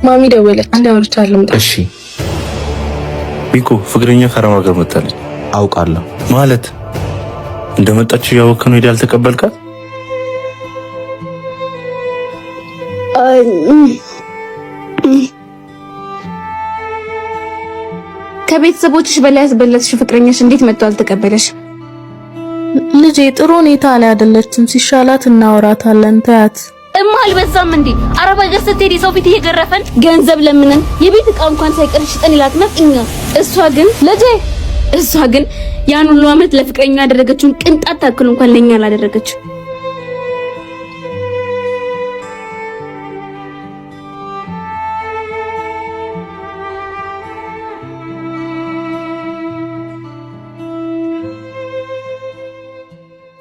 ማሚ ደወለች። አንድ አውርቻለሁ። እሺ ሚኮ ፍቅረኛ ከረማ ጋር መጣለች። አውቃለሁ ማለት እንደመጣች ያወከ ነው ሄዳ አልተቀበልካት? ከቤተሰቦችሽ በላይ ያስበለጥሽ ፍቅረኛሽ እንዴት መጥቶ አልተቀበለሽ? ልጄ ጥሩ ሁኔታ ላይ አይደለችም። ሲሻላት እናወራታለን። ታያት አልበዛም እንዴ? አረብ ሀገር ስትሄድ ሰው ፊት እየገረፈን ገንዘብ ለምነን የቤት ዕቃ እንኳን ሳይቀር ሽጠን ይላክናት እኛ። እሷ ግን ያን ሁሉ አመት ለፍቅረኛ ያደረገችውን ቅንጣት ታክል እንኳን ለኛ አላደረገችው።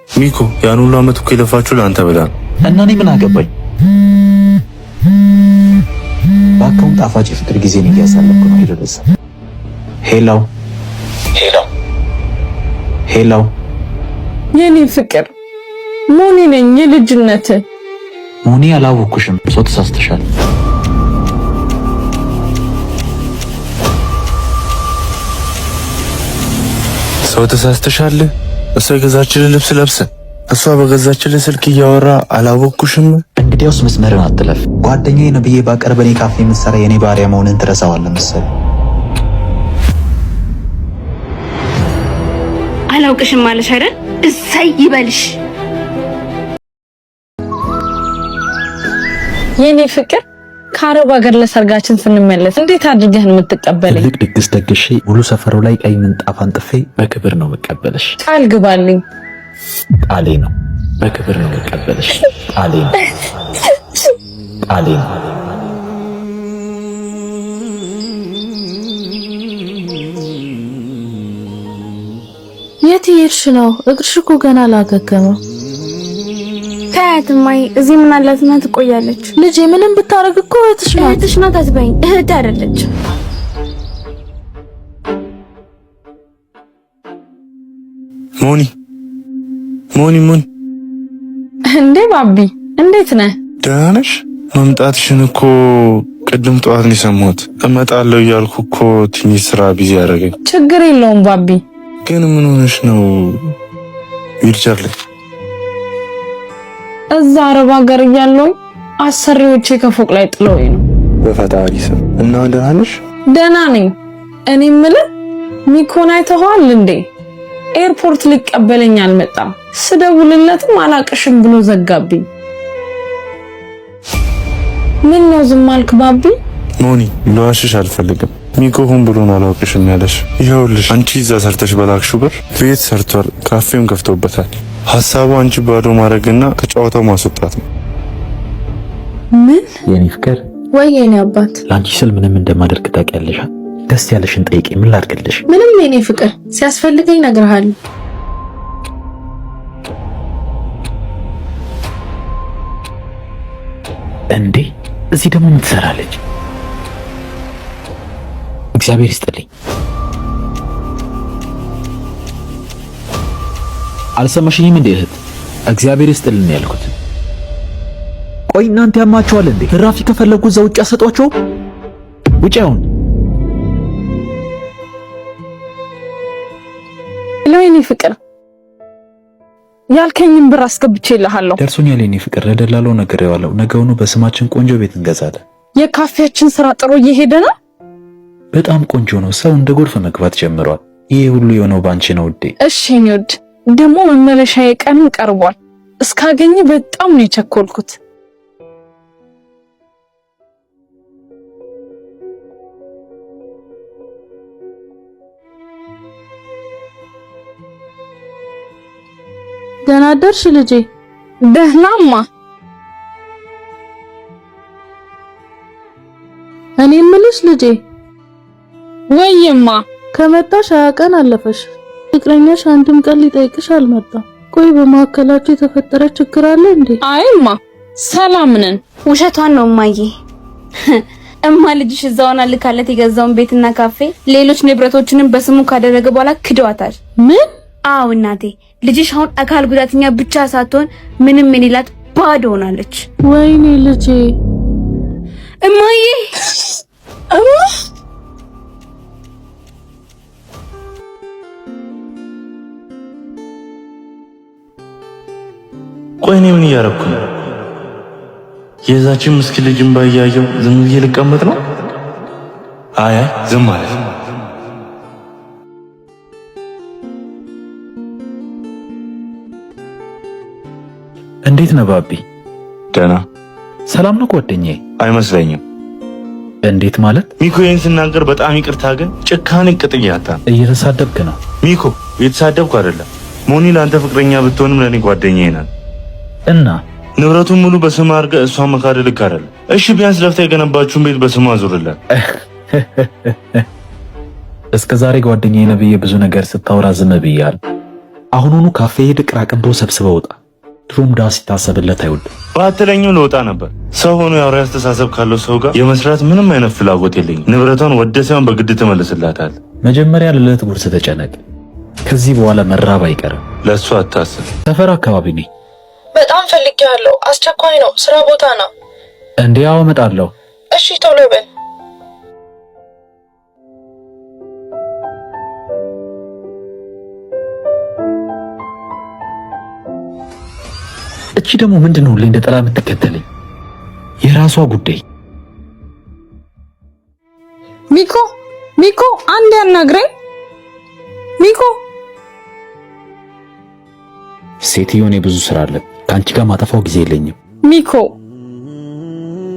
ሚኮ ያን ሁሉ አመት እኮ የለፋችሁ ለአንተ ብላ እና እኔ ምን አገባኝ? ባካውን ጣፋጭ ፍቅር ጊዜን እያሳለፍኩ ነው። ይደረሰ ሄሎ የኔ ፍቅር ሙኒ ነኝ። የልጅነት ሙኒ አላወኩሽም። ሰው ተሳስተሻል። ሰው ተሳስተሻል። እሷ የገዛችልን ልብስ ለብሰ እሷ በገዛችልን ስልክ እያወራ አላወኩሽም። እንግዲያውስ መስመርን አትለፍ። ጓደኛዬ ነው ብዬ ባቀርብ እኔ ካፌ የምትሰራ የኔ ባሪያ መሆንን ትረሳዋለህ መሰለኝ። አላውቅሽም ማለሽ አይደል? እሰይ ይበልሽ የኔ ፍቅር። ከአረብ ሀገር ለሰርጋችን ስንመለስ እንዴት አድርገህ ነው የምትቀበለኝ? ትልቅ ድግስ ደግሼ ሙሉ ሰፈሩ ላይ ቀይ ምንጣፍ አንጥፌ በክብር ነው መቀበልሽ። ቃል ግባልኝ። ቃሌ ነው። በክብር ነው መቀበልሽ። ቃሌ ነው። የት ይርሽ ነው? እግርሽ እኮ ገና አላገገመም። ታያትማይ እዚህ ምን አላትና ትቆያለች። ልጄ ምንም ብታረግ እኮ እህትሽ ናት። አትበይኝ፣ እህት አይደለች። ሞኒ እንዴ ባቢ እንዴት ነህ? ደህና ነሽ? መምጣትሽን እኮ ቅድም ጠዋት ነው የሰማሁት። እመጣለሁ እያልኩ እኮ ትንሽ ስራ ቢዚ ያደረገኝ። ችግር የለውም ባቢ። ግን ምን ሆነሽ ነው? ዊልቸር ላይ እዛ አረብ ሀገር እያለሁ አሰሪዎቼ ከፎቅ ላይ ጥለውኝ ነው። በፈጣሪ ስም እና ደህና ነሽ? ደህና ነኝ። እኔ የምልህ ሚኮን አይተኸዋል እንዴ? ኤርፖርት ሊቀበለኝ አልመጣም። ስደውልለትም አላቅሽም ብሎ ዘጋብኝ። ምን ነው ዝም አልክ ባቢ? ሞኒ ልዋሽሽ አልፈልግም። ሚኮ ሁን ብሎን አላውቅሽም ያለሽ። ይኸውልሽ አንቺ እዛ ሰርተሽ በላክሽው ብር ቤት ሰርቷል፣ ካፌም ከፍቶበታል። ሐሳቡ አንቺ ባዶ ማድረግና ከጨዋታው ማስወጣት ነው። ምን? የኔ ፍቅር ወይ የኔ አባት፣ ላንቺ ስል ምንም እንደማደርግ ታውቂያለሽ። ደስ ያለሽን ጠይቂ። ምን ላድርግልሽ? ምንም የኔ ፍቅር፣ ሲያስፈልገኝ እነግርሃለሁ። እንዴ እዚህ ደግሞ ምን ትሰራለች? እግዚአብሔር ይስጥልኝ። አልሰማሽኝም እንዴ እህት? እግዚአብሔር ይስጥልን ያልኩት። ቆይ እናንተ ያማችኋል እንዴ? ራፊ ከፈለጉ እዛ ውጭ አሰጧቸው። ውጭ አሁን ለኔ ፍቅር ያልከኝን ብር አስገብቼልሃለሁ። ደርሶኛል የኔ ፍቅር። ለደላለው ነገር ያለው ነገውኑ በስማችን ቆንጆ ቤት እንገዛለን። የካፌያችን ስራ ጥሩ እየሄደ ነው። በጣም ቆንጆ ነው። ሰው እንደ ጎርፍ መግባት ጀምሯል። ይሄ ሁሉ የሆነው ባንቺ ነው ውዴ። እሺ የኔ ውድ፣ ደግሞ መመለሻዬ ቀንም ቀርቧል። እስካገኘ በጣም ነው የቸኮልኩት። ደህና አደርሽ ልጄ? ደህናማ። እኔ የምልሽ ልጄ፣ ወይማ ከመጣሽ 20 ቀን አለፈሽ። ፍቅረኛሽ አንድም ቀን ሊጠይቅሽ አልመጣም። ቆይ በመካከላችሁ የተፈጠረ ችግር አለ እንዴ? አይማ ሰላም ነን። ውሸቷን ነው እማዬ። እማ ልጅሽ እዛውና ልካለት የገዛውን ቤትና ካፌ ሌሎች ንብረቶችንም በስሙ ካደረገ በኋላ ክደዋታል። ምን? አዎ እናቴ፣ ልጅሽ አሁን አካል ጉዳተኛ ብቻ ሳትሆን ምንም የሌላት ባዶ ሆናለች። ወይኔ ልጄ። እማዬ ቆይ እኔ ምን እያደረኩ ነው? የዛችን ምስኪን ልጅ እንባ እያየሁ ዝም ብዬ ልቀመጥ ነው? አይ ዝም ማለት እንዴት ነህ ባቢ? ደህና። ሰላም ነው ጓደኛዬ? አይመስለኝም። እንዴት ማለት? ሚኮ ይሄን ስናገር በጣም ይቅርታ፣ ግን ጭካኔ ቅጥያታ። እየተሳደብክ ነው? ሚኮ እየተሳደብኩ አይደለም። ሞኒ ለአንተ ፍቅረኛ ብትሆንም ለኔ ጓደኛዬ ናት። እና ንብረቱን ሙሉ በስሟ አድርገህ እሷን መካድ ልክ አይደለም። እሺ ቢያንስ ለፍታ የገነባችሁን ቤት በስሟ አዙርላት። እስከ ዛሬ ጓደኛዬ ነህ ብዬ ብዙ ነገር ስታወራ ዝም ብያለሁ። አሁኑኑ ካፌ ሄድ፣ ቅራቅንቦ ሰብስበህ ውጣ። ድሮም ዳ ሲታሰብለት አይወድም። ባትለኝም ልወጣ ነበር። ሰው ሆኖ የአውሬ አስተሳሰብ ካለው ሰው ጋር የመስራት ምንም አይነት ፍላጎት የለኝም። ንብረቷን ወደ ሳይሆን በግድ ትመልስላታል። መጀመሪያ ለዕለት ጉርስ ተጨነቅ። ከዚህ በኋላ መራብ አይቀርም። ለእሱ አታስብ። ሰፈር አካባቢ ነኝ። በጣም ፈልጌያለሁ። አስቸኳይ ነው። ስራ ቦታ ነው። እንዲያው እመጣለሁ። እሺ ቶሎ በል። እቺ ደግሞ ምንድነው ሁሌ እንደ ጥላ የምትከተለኝ? የራሷ ጉዳይ። ሚኮ አንድ ያናግረኝ ሚኮ። ሴትዮ እኔ ብዙ ስራ አለ። ከአንቺ ጋር ማጠፋው ጊዜ የለኝም። ሚኮ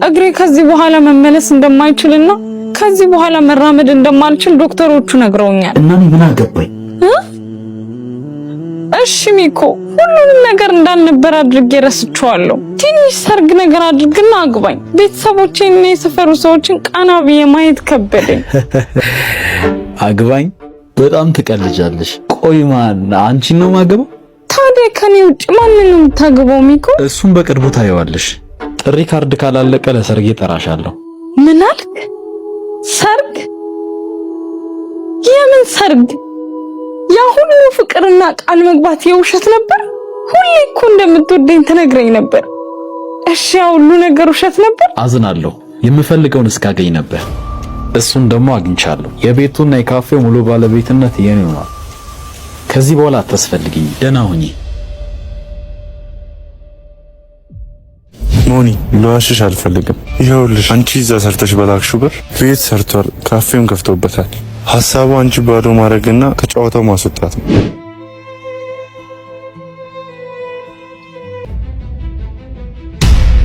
እግሬ ከዚህ በኋላ መመለስ እንደማይችልና ከዚህ በኋላ መራመድ እንደማልችል ዶክተሮቹ ነግረውኛል። እና እኔ ምን አገባኝ? እሺ ሚኮ፣ ሁሉንም ነገር እንዳልነበር አድርጌ ረስቼዋለሁ። ትንሽ ሰርግ ነገር አድርግና አግባኝ። ቤተሰቦቼንና የሰፈሩ ሰዎችን ቃና ብዬ ማየት ከበደኝ። አግባኝ? በጣም ትቀልጃለሽ። ቆይ ማን አንቺን ነው ማገባው? ታዲያ ከኔ ውጭ ማንን ነው የምታገባው ሚኮ? እሱን በቅርቡ ታየዋለሽ። ጥሪ ካርድ ካላለቀ ለሰርጌ ጠራሻለሁ። ምን አልክ? ሰርግ? የምን ሰርግ? ያ ሁሉ ፍቅርና ቃል መግባት የውሸት ነበር? ሁሌ እኮ እንደምትወደኝ ትነግረኝ ነበር። እሺ ያ ሁሉ ነገር ውሸት ነበር? አዝናለሁ። የምፈልገውን እስካገኝ ነበር። እሱን ደግሞ አግኝቻለሁ። የቤቱና የካፌው ሙሉ ባለቤትነት የኔ ነው። ከዚህ በኋላ አታስፈልግኝ። ደህና ሁኚ። ሞኒ ለዋሽሽ አልፈልግም። ይኸውልሽ አንቺ እዛ ሰርተሽ በላክሽው ብር ቤት ሰርቷል፣ ካፌውን ከፍቶበታል። ሐሳቡ አንቺ ባዶ ማድረግና ከጨዋታው ማስወጣት ነው።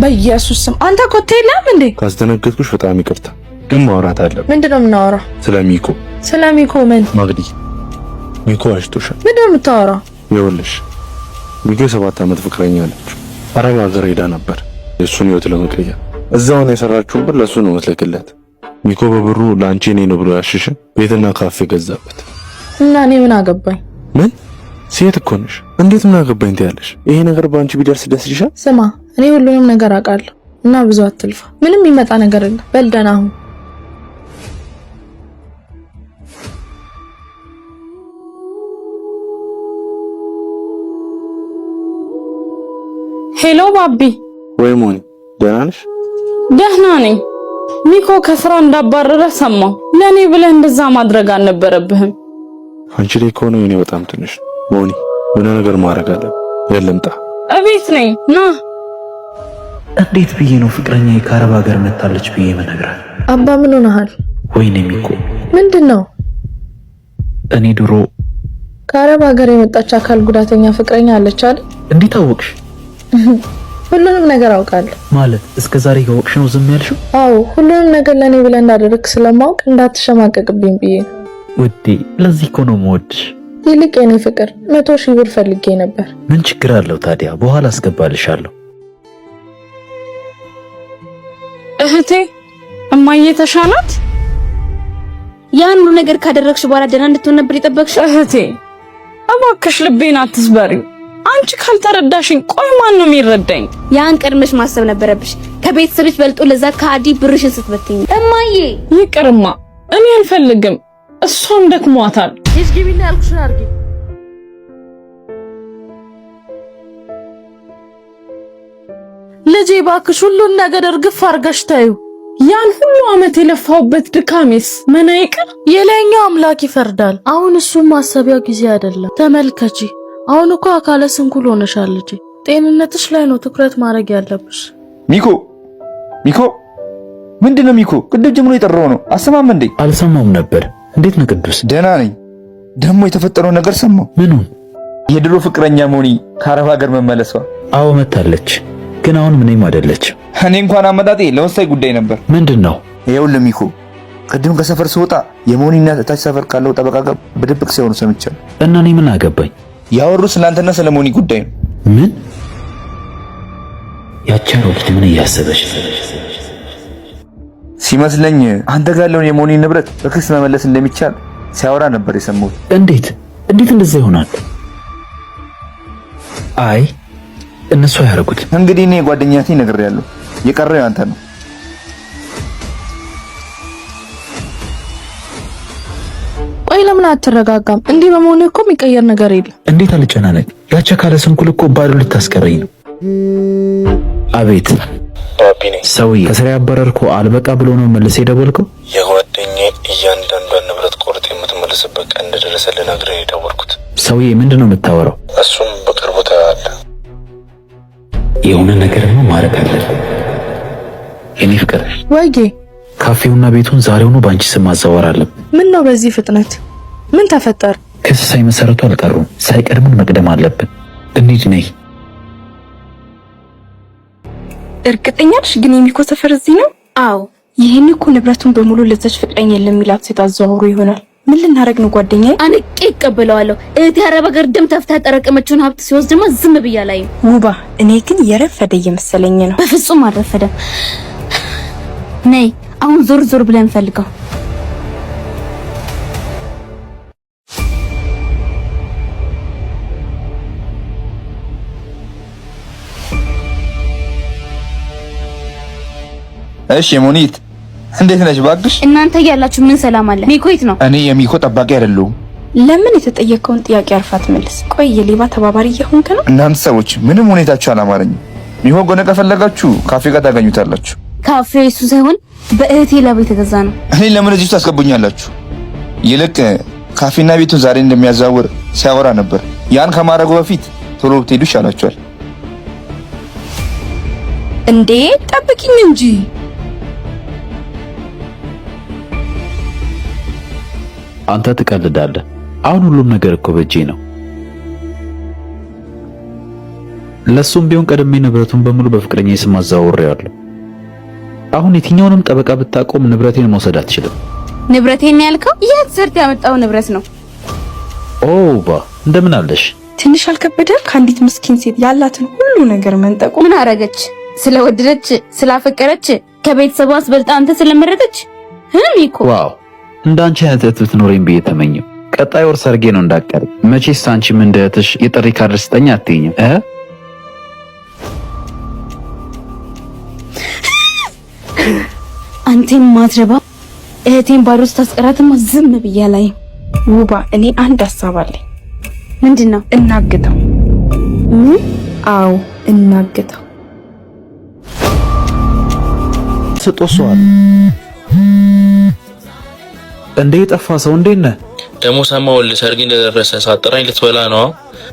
በኢየሱስ ስም አንተ ኮቴ የለም እንዴ? ካስደነገጥኩሽ በጣም ይቅርታ፣ ግን ማውራት አለብን። ምንድነው የምናወራው? ስለ ሚኮ። ስለ ሚኮ ምን? ማግዲ ሚኮ አሽቶሻል። ምንድነው የምታወራው? ይኸውልሽ ሚኮ የ7 ዓመት ፍቅረኛ አለች። አረብ ሀገር ሄዳ ነበር የእሱን ህይወት ለመቀየር። እዛው ነው የሰራችውን ብር ለእሱ ነው መስለክለት። ሚኮ በብሩ ለአንቺ እኔ ነው ብሎ ያሽሽ ቤትና ካፌ ገዛበት። እና እኔ ምን አገባኝ? ምን ሴት እኮ ነሽ፣ እንዴት ምን አገባኝ ትያለሽ? ይሄ ነገር በአንቺ ቢደርስ ደስ ይልሻል? ስማ እኔ ሁሉንም ነገር አውቃለሁ እና ብዙ አትልፋ። ምንም የሚመጣ ነገር የለም። በል ደህና ሁን። ሄሎ ባቢ። ወይ ሞኒ ደህና ነሽ? ደህና ነኝ። ሚኮ ከስራ እንዳባረረ ሰማሁ። ለኔ ብለህ እንደዛ ማድረግ አልነበረብህም። አንቺ ላይ ከሆነ እኔ በጣም ትንሽ ሞኒ፣ ምን ነገር ማድረግ አለ? የለምጣ እቤት ነኝ ና። እንዴት ብዬ ነው ፍቅረኛዬ ከአረብ ሀገር መታለች ብዬ መነግራት? አባ ምን ሆነሃል? ወይኔ ሚኮ ምንድነው? እኔ ድሮ ከአረብ ሀገር የመጣች አካል ጉዳተኛ ፍቅረኛ አለች አይደል? እንዴት አወቅሽ? ሁሉንም ነገር አውቃለሁ። ማለት እስከ ዛሬ ያወቅሽ ነው ዝም ያልሽው? አዎ ሁሉንም ነገር ለኔ ብለህ እንዳደረግክ ስለማውቅ እንዳትሸማቀቅብኝ ብዬ ነው። ውዴ ለዚህ እኮ ነው የምወድሽ። ይልቅ የኔ ፍቅር 100,000 ብር ፈልጌ ነበር። ምን ችግር አለው ታዲያ? በኋላ አስገባልሻለሁ። እህቴ እማዬ ተሻላት? ያን ሁሉ ነገር ካደረግሽ በኋላ ደህና እንድትሆን ነበር የጠበቅሽ? እህቴ እባክሽ ልቤን አትስበሪ። አንቺ ካልተረዳሽኝ ቆይ ማን ነው የሚረዳኝ? ያን ቀድመሽ ማሰብ ነበረብሽ። ከቤተሰብሽ በልጦ ለዛ ከአዲ ብርሽን ስትበትኝ። እማዬ ይቅርማ፣ እኔ አልፈልግም። እሷም ደክሟታል። ይስጊቢና ያልኩሽን አድርጊ። ልጄ እባክሽ ሁሉን ነገር እርግፍ አድርገሽ ታዩ። ያን ሁሉ አመት የለፋውበት ድካሜስ ምን አይቀር? የላይኛው አምላክ ይፈርዳል። አሁን እሱም ማሰቢያው ጊዜ አይደለም። ተመልከቺ፣ አሁን እኮ አካለ ስንኩል ሆነሻል ልጄ። ጤንነትሽ ላይ ነው ትኩረት ማድረግ ያለብሽ። ሚኮ ምንድነው ሚኮ? ቅድም ጀምሮ የጠራው ነው አሰማም እንዴ? አልሰማውም ነበር። እንዴት ነው ቅዱስ? ደህና ነኝ። ደግሞ የተፈጠረው ነገር ሰማው። ምኑን? የድሮ ፍቅረኛ ሞኒ ከአረብ ሀገር መመለሷ። አዎ መታለች፣ ግን አሁን ምንም አይደለች። እኔ እንኳን አመጣጤ ለወሳኝ ጉዳይ ነበር። ምንድነው? ይኸውልህ ሚኮ፣ ቅድም ከሰፈር ስወጣ የሞኒ እናት እታች ሰፈር ካለው ጠበቃ ጋር በድብቅ ሲሆኑ ሰምቻለሁ። እና እኔ ምን አገባኝ? ያወሩት ስላንተና ስለ ሞኒ ጉዳይ ነው። ምን? ያቺ አሮጊት ምን እያሰበች ሲመስለኝ አንተ ጋር ያለውን የሞኒ ንብረት በክስ መመለስ እንደሚቻል ሲያወራ ነበር የሰማሁት። እንዴት እንደዛ ይሆናል? አይ እነሱ ያደርጉት። እንግዲህ እኔ ጓደኛቴ ነግሬያለሁ። የቀረው ያንተ ነው። ቆይ ለምን አትረጋጋም? እንዲህ በመሆኑ እኮ የሚቀየር ነገር የለም። እንዴት አልጨናነቅ? ያቺ አካለ ስንኩል እኮ ባዶ ልታስቀረኝ ነው። አቤት ሰውዬ፣ ከስራ ያባረርኩ አልበቃ ብሎ ነው መልሰህ የደወልከው? የጓደኛዬ እያንዳንዷን ንብረት ቆርጥ የምትመልስበት ቀን እንደደረሰ ልነግርህ የደወልኩት። ሰውዬ ምንድነው የምታወራው? እሱም በቅርቡ ታያለህ። የሆነ ነገርማ ማድረግ አለብን። የኔ ፍቅር ወይጌ፣ ካፌውና ቤቱን ዛሬውኑ ባንቺ ስም ማዛወር አለብን። ምን ነው በዚህ ፍጥነት? ምን ተፈጠረ? ክስ ሳይመሰረቱ አልቀሩም። ሳይቀድሙን መቅደም አለብን። እንሂድ ነይ። እርግጠኛ ነሽ ግን የሚኮ ሰፈር እዚህ ነው? አዎ። ይሄን እኮ ንብረቱን በሙሉ ለዛች ፍቅረኛ ለሚላት ሴት አዘዋውሮ ይሆናል። ምን ልናረግ ነው ጓደኛዬ? አንቄ እቀበለዋለሁ። እህቴ አረብ ሀገር ደም ተፍታ ያጠራቀመችውን ሀብት ሲወስድ ደግሞ ዝም ብያ ላይ ውባ፣ እኔ ግን የረፈደ እየመሰለኝ ነው። በፍጹም አልረፈደም። ነይ አሁን ዞር ዞር ብለን ፈልገው። እሺ ሞኒት፣ እንዴት ነሽ? ባክሽ እናንተ ያላችሁ ምን ሰላም አለ? ሚኮ የት ነው? እኔ የሚኮ ጠባቂ አይደለሁም። ለምን የተጠየቀውን ጥያቄ አርፋት መልስ። ቆይ የሌባ ተባባሪ እየሆንክ ነው? እናንተ ሰዎች ምንም ሁኔታችሁ አላማረኝም። ሚሆን ጎነ ከፈለጋችሁ ካፌ ጋር ታገኙታላችሁ። ካፌው እሱ ሳይሆን በእህቴ ላብ የተገዛ ነው። እኔ ለምን እዚህ ታስገቡኛላችሁ? ይልቅ ካፌና ቤቱን ዛሬ እንደሚያዛውር ሲያወራ ነበር። ያን ከማድረጉ በፊት ቶሎ ብትሄዱ ይሻላችኋል። እንዴ ጠብቂኝ እንጂ። አንተ ትቀልዳለህ። አሁን ሁሉም ነገር እኮ በእጄ ነው። ለሱም ቢሆን ቀድሜ ንብረቱን በሙሉ በፍቅረኛ ስም አዛውሬያለሁ። አሁን የትኛውንም ጠበቃ ብታቆም ንብረቴን መውሰድ አትችልም። ንብረቴን ያልከው የት ሰርት ያመጣው ንብረት ነው? ኦባ እንደምን አለሽ? ትንሽ አልከበደም? ከአንዲት ምስኪን ሴት ያላትን ሁሉ ነገር መንጠቁ። ምን አረገች? ስለወደደች ስላፈቀረች ከቤተሰቧ አስበልጣ አንተ ስለመረጠች ሚኮ። ዋው እንዳንቺ አይነት እህት ብትኖረኝ ብዬ ተመኘው። ቀጣይ ወር ሰርጌ ነው እንዳቀር። መቼስ አንቺም እንደ እህትሽ የጥሪ ካርድ ስጠኝ አትይኝም? አንተን ማትረባ እህቴን ባዶ ስታስቀራትማ ዝም ብያ ላይ። ውባ፣ እኔ አንድ ሀሳብ አለኝ። ምንድነው? እናግተው። ምን? አዎ እናግተው። ስጦሷል እንዴ? የጠፋ ሰው እንዴት ነህ? ደሞ ሰማሁል ሰርግ እንደደረሰ ሳጥራኝ ልትበላ ነው።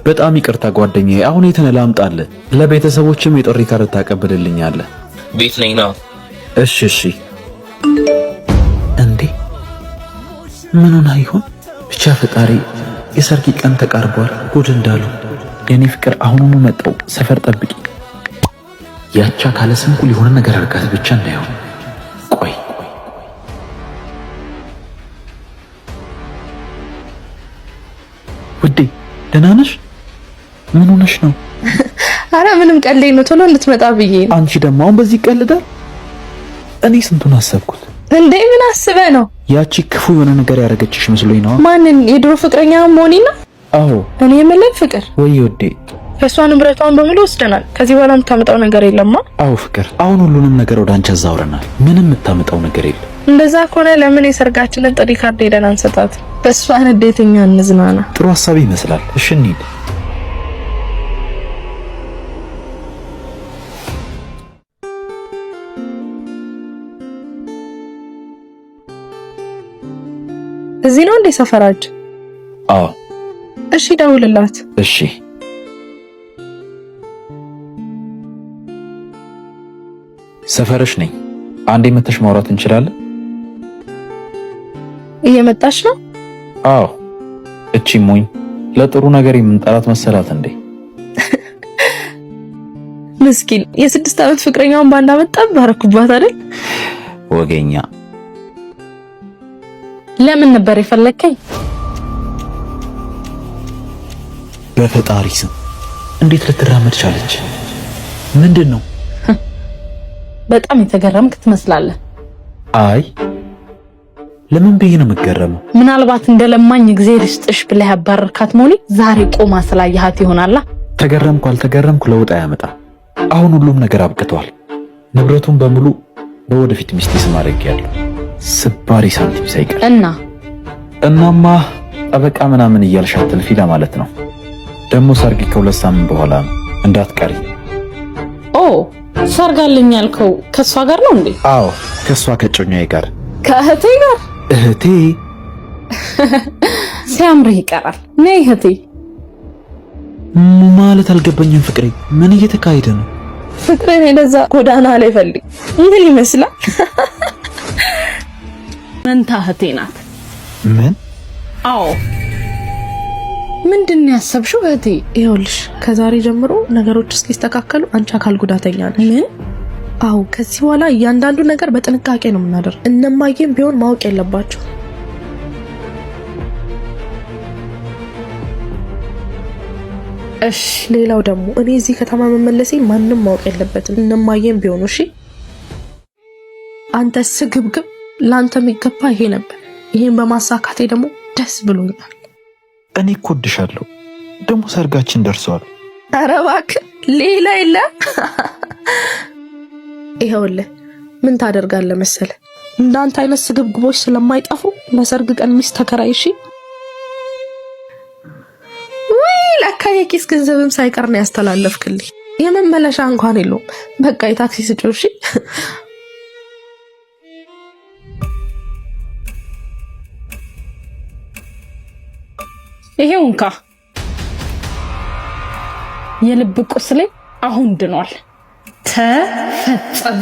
በጣም ይቅርታ ጓደኛዬ። አሁን የት ነህ? ላምጣልህ። ለቤተሰቦችም የጥሪ ካርድ ታቀብልልኛለህ? ቤት ነኝ ና። እሺ እሺ። እንዴ ምን ሆነ ይሆን? ብቻ ፈጣሪ የሰርግ ቀን ተቃርቧል። ጉድ እንዳሉ የኔ ፍቅር አሁኑኑ መጣው። ሰፈር ጠብቂ። ያቻ ካለ ስንኩል የሆነ ነገር አርጋት ብቻ እንዳይሆን። ቆይ ውዴ ደህና ነሽ? ምን ሆነሽ ነው? አረ ምንም ቀልዴ ነው። ቶሎ እንድትመጣ ብዬ ነው። አንቺ ደግሞ አሁን በዚህ ይቀልዳል? እኔ ስንቱን አሰብኩት። እንዴ ምን አስበህ ነው? ያቺ ክፉ የሆነ ነገር ያደረገችሽ መስሎኝ ነው። ማንን? የድሮ ፍቅረኛ ሞኒ ነው? አዎ። እኔ የምልህ ፍቅር ወይ ውዴ፣ ከሷ ንብረቷን በሙሉ ወስደናል። ከዚህ በኋላ የምታመጣው ነገር የለማ? አዎ ፍቅር፣ አሁን ሁሉንም ነገር ወደ አንቺ አዛውረናል። ምንም የምታመጣው ነገር የለም። እንደዛ ከሆነ ለምን የሰርጋችንን ጥሪ ካርድ ሄደን አንሰጣት? በሷ ንዴተኛ እንዝናና። ጥሩ ሐሳብ ይመስላል። እሺ እንሂድ። እዚህ ነው እንዴ ሰፈራችን? አዎ። እሺ ደውልላት። እሺ። ሰፈርሽ ነኝ። አንዴ መተሽ ማውራት እንችላለን? እየመጣች ነው? አዎ። እቺ ሞኝ ለጥሩ ነገር የምንጠራት መሰላት እንዴ? ምስኪን የ6 ዓመት ፍቅረኛውን ባንድ አመት ጠባረኩባት አይደል? ወገኛ። ለምን ነበር የፈለከኝ? በፈጣሪ ስም እንዴት ልትራመድ ቻለች? ምንድነው? በጣም የተገረምክ ትመስላለህ። አይ ለምን ብዬ ነው የምገረመው? ምናልባት እንደለማኝ ጊዜ ልስጥሽ ብለህ ያባረርካት ሞኒ ዛሬ ቆማ ስላየሃት ይሆናላ። ተገረምኩ አልተገረምኩ ለውጥ አያመጣም። አሁን ሁሉም ነገር አብቅቷል። ንብረቱን በሙሉ በወደፊት ሚስቴ ስም አድርጌያለሁ፣ ስባሪ ሳንቲም ሳይቀር። እናማ ጠበቃ ምናምን እያልሽ አትልፊ ለማለት ነው። ደግሞ ሰርግ ከ2 ሳምንት በኋላ ነው፣ እንዳትቀሪ። ኦ ሰርግ አለኝ ያልከው ከሷ ጋር ነው እንዴ? አዎ ከሷ ከጮኛዬ ጋር። ከእህቴ ጋር? እህቴ ሲያምርህ ይቀራል። ነይ እህቴ። ማለት አልገባኝም ፍቅሬ፣ ምን እየተካሄደ ነው? ፍቅሬን እንደዛ ጎዳና ላይ ፈልግ ምን ይመስላል? መንታ እህቴ ናት። ምን? አዎ። ምንድን ነው ያሰብሽው እህቴ? ይኸውልሽ ከዛሬ ጀምሮ ነገሮች እስኪስተካከሉ አንቺ አካል ጉዳተኛ ነሽ። ምን? አዎ ከዚህ በኋላ እያንዳንዱ ነገር በጥንቃቄ ነው የምናደርግ። እነማዬም ቢሆን ማወቅ የለባቸው። እሺ። ሌላው ደግሞ እኔ እዚህ ከተማ መመለሴ ማንም ማወቅ የለበትም፣ እነማዬም ቢሆኑ። እሺ አንተ ስግብግብ፣ ላንተ የሚገባ ይሄ ነበር። ይሄን በማሳካቴ ደግሞ ደስ ብሎኛል። እኔ እኮ እወድሻለሁ። ደግሞ ሰርጋችን ደርሷል። ኧረ እባክህ ሌላ የለ። ይኸውልህ ምን ታደርጋለህ መሰለህ፣ እንዳንተ አይነት ስግብግቦች ስለማይጠፉ ለሰርግ ቀን ሚስት ተከራይ። እሺ ለካ የኪስ ገንዘብም ሳይቀር ነው ያስተላለፍክልኝ። የመመለሻ እንኳን የለውም። በቃ የታክሲ ስጪው። እሺ ይሄው እንካ። የልብ ቁስሌ አሁን ድኗል። ተፈጸመ።